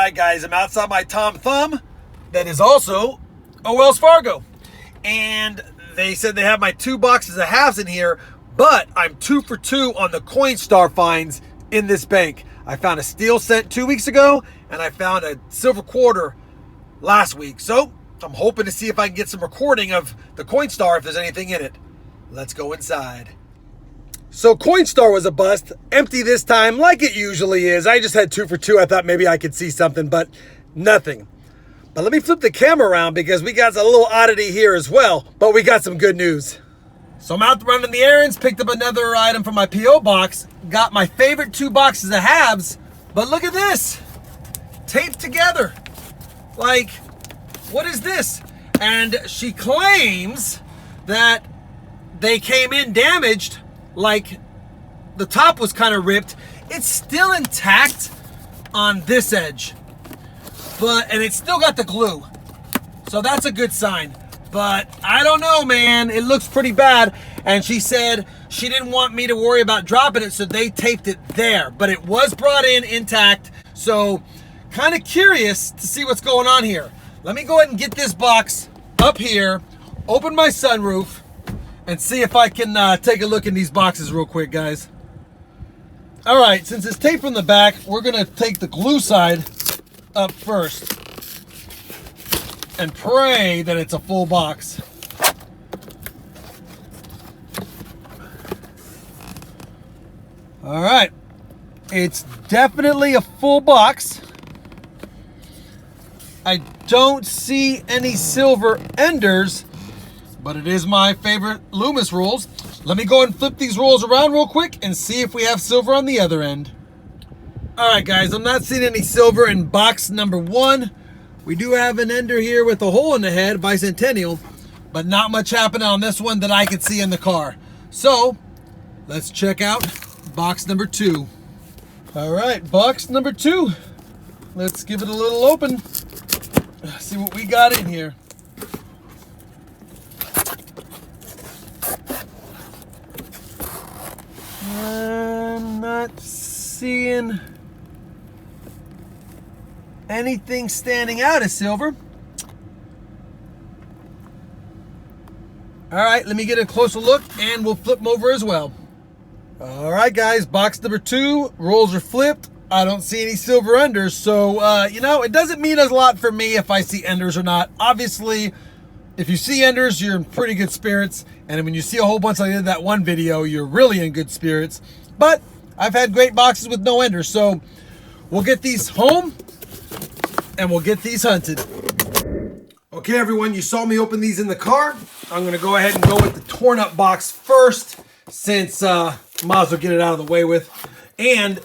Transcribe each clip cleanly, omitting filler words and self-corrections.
right, guys, I'm outside my Tom Thumb that is also a Wells Fargo. And they said they have my 2 boxes of halves in here, but I'm 2 for 2 on the Coinstar finds in this bank. I found a steel cent 2 weeks ago, and I found a silver quarter last week. So I'm hoping to see if I can get some recording of the Coinstar if there's anything in it. Let's go inside. So Coinstar was a bust, empty this time like it usually is. I just had 2 for 2. I thought maybe I could see something, but nothing. But let me flip the camera around because we got a little oddity here as well, but we got some good news. So I'm out running the errands, picked up another item from my P.O. box, got my favorite 2 boxes of halves, but look at this, taped together. Like, what is this? And she claims that they came in damaged, like the top was kind of ripped. It's still intact on this edge, and it's still got the glue, so that's a good sign. But I don't know, man, it looks pretty bad. And she said she didn't want me to worry about dropping it, so they taped it there, but it was brought in intact. So kind of curious to see what's going on here. Let me go ahead and get this box up here, open my sunroof, and see if I can take a look in these boxes real quick, guys. All right, since it's taped from the back, we're gonna take the glue side up first and pray that it's a full box. All right, it's definitely a full box. I don't see any silver enders, but it is my favorite Loomis rolls. Let me go and flip these rolls around real quick and see if we have silver on the other end. All right, guys, I'm not seeing any silver in box number 1. We do have an ender here with a hole in the head, bicentennial, but not much happening on this one that I could see in the car. So let's check out box number 2. All right, box number 2. Let's give it a little open. See what we got in here. I'm not seeing anything standing out as silver. All right, let me get a closer look and we'll flip them over as well. All right, guys, box number 2, rolls are flipped. I don't see any silver enders, so you know, it doesn't mean a lot for me if I see enders or not. Obviously, if you see enders, you're in pretty good spirits, and when you see a whole bunch like I did that one video, you're really in good spirits. But I've had great boxes with no enders, so we'll get these home and we'll get these hunted. Okay, everyone, you saw me open these in the car. I'm gonna go ahead and go with the torn up box first, since might as well get it out of the way with. And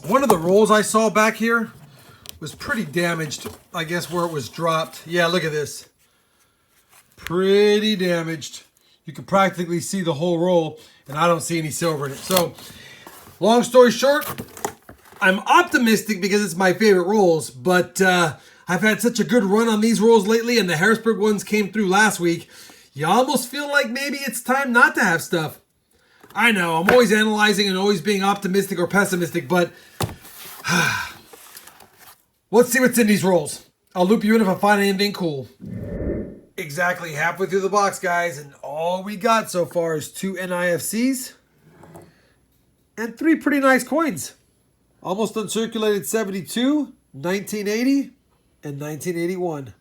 one of the rolls I saw back here was pretty damaged, I guess where it was dropped. Yeah, look at this. Pretty damaged. You can practically see the whole roll, and I don't see any silver in it. So, long story short, I'm optimistic because it's my favorite rolls, but I've had such a good run on these rolls lately, and the Harrisburg ones came through last week. You almost feel like maybe it's time not to have stuff. I know, I'm always analyzing and always being optimistic or pessimistic, but let's see what's in these rolls. I'll loop you in if I find anything cool. Exactly halfway through the box, guys, and all we got so far is 2 NIFCs and 3 pretty nice coins. Almost uncirculated 72, 1980, and 1981.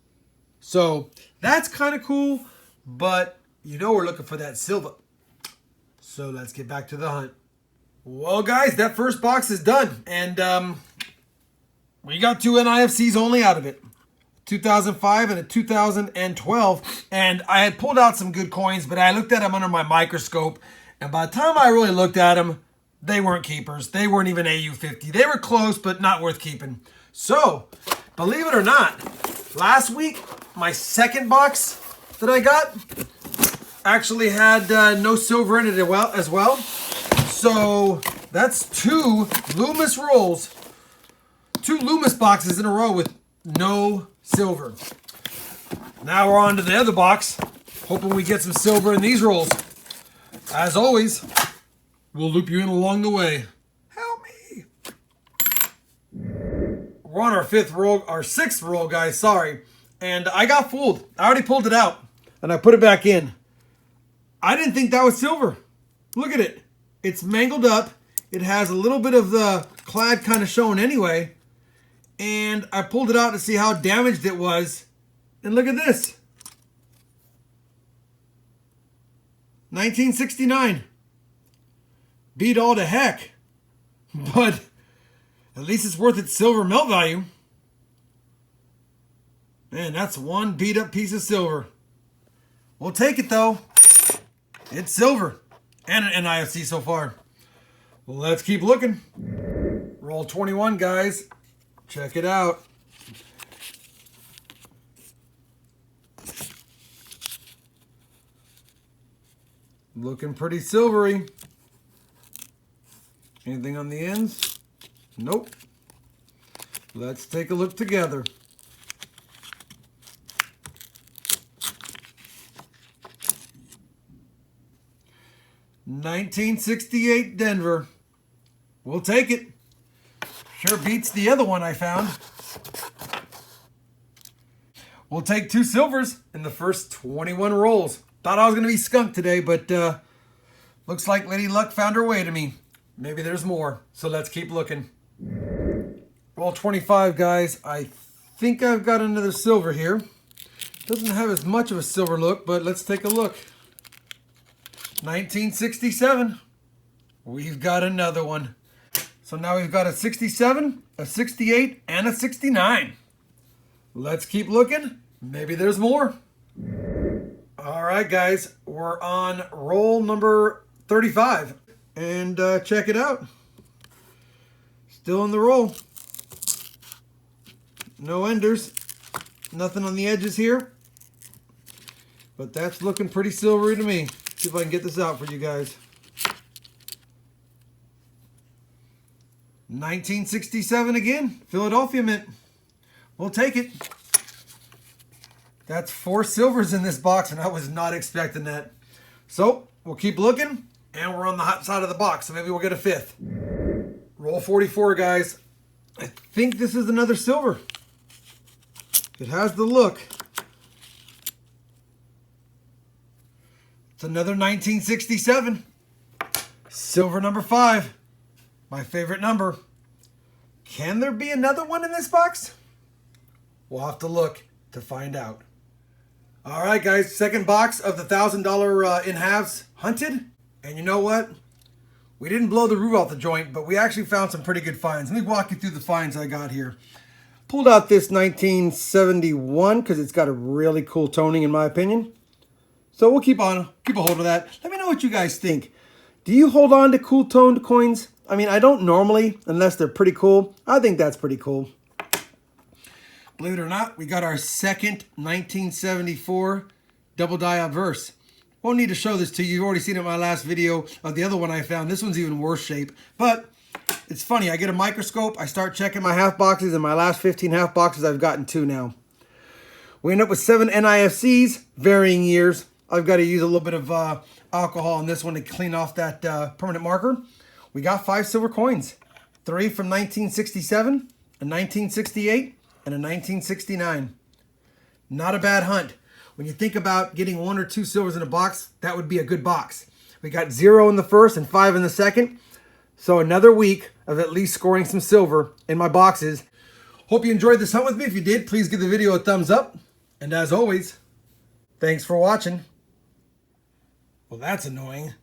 So that's kind of cool, but you know we're looking for that silver. So let's get back to the hunt. Well, guys, that first box is done, and we got 2 NIFCs only out of it. 2005 and a 2012, and I had pulled out some good coins, but I looked at them under my microscope, and by the time I really looked at them, they weren't keepers. They weren't even AU50. They were close, but not worth keeping. So, believe it or not, last week, my second box that I got actually had no silver in it as well. So, that's 2 Loomis rolls, 2 Loomis boxes in a row with no silver. Now we're on to the other box, hoping we get some silver in these rolls. As always, we'll loop you in along the way. Help me. We're on our sixth roll, guys, sorry. And I got fooled. I already pulled it out and I put it back in. I didn't think that was silver. Look at it. It's mangled up. It has a little bit of the clad kind of showing anyway. And I pulled it out to see how damaged it was. And look at this. 1969. Beat all to heck. But at least it's worth its silver melt value. Man, that's one beat up piece of silver. We'll take it though. It's silver. And an NIFC so far. Well, let's keep looking. Roll 21, guys. Check it out. Looking pretty silvery. Anything on the ends? Nope. Let's take a look together. $1968 Denver. We'll take it. Sure beats the other one I found. We'll take 2 silvers in the first 21 rolls. Thought I was going to be skunked today, but looks like Lady Luck found her way to me. Maybe there's more, so let's keep looking. Roll 25, guys. I think I've got another silver here. Doesn't have as much of a silver look, but let's take a look. 1967. We've got another one. So now we've got a 67, a 68, and a 69. Let's keep looking. Maybe there's more. All right, guys. We're on roll number 35. And check it out. Still in the roll. No enders. Nothing on the edges here. But that's looking pretty silvery to me. See if I can get this out for you guys. 1967 again. Philadelphia Mint. We'll take it. That's 4 silvers in this box, and I was not expecting that. So, we'll keep looking, and we're on the hot side of the box, so maybe we'll get a 5th. Roll 44, guys. I think this is another silver. It has the look. It's another 1967. Silver number 5. My favorite number. Can there be another one in this box? We'll have to look to find out. All right, guys. Second box of the $1,000 in halves hunted. And you know what? We didn't blow the roof off the joint, but we actually found some pretty good finds. Let me walk you through the finds I got here. Pulled out this 1971 because it's got a really cool toning in my opinion. So we'll keep a hold of that. Let me know what you guys think. Do you hold on to cool toned coins? I mean, I don't normally, unless they're pretty cool. I think that's pretty cool. Believe it or not, we got our second 1974 double die obverse. Won't need to show this to you. You've already seen it in my last video of the other one I found. This one's even worse shape. But it's funny. I get a microscope. I start checking my half boxes. And my last 15 half boxes, I've gotten 2 now. We end up with 7 NIFCs, varying years. I've got to use a little bit of alcohol on this one to clean off that permanent marker. We got 5 silver coins. 3 from 1967, a 1968, and a 1969. Not a bad hunt. When you think about getting 1 or 2 silvers in a box, that would be a good box. We got 0 in the first and 5 in the second. So another week of at least scoring some silver in my boxes. Hope you enjoyed this hunt with me. If you did, please give the video a thumbs up. And as always, thanks for watching. Well, that's annoying.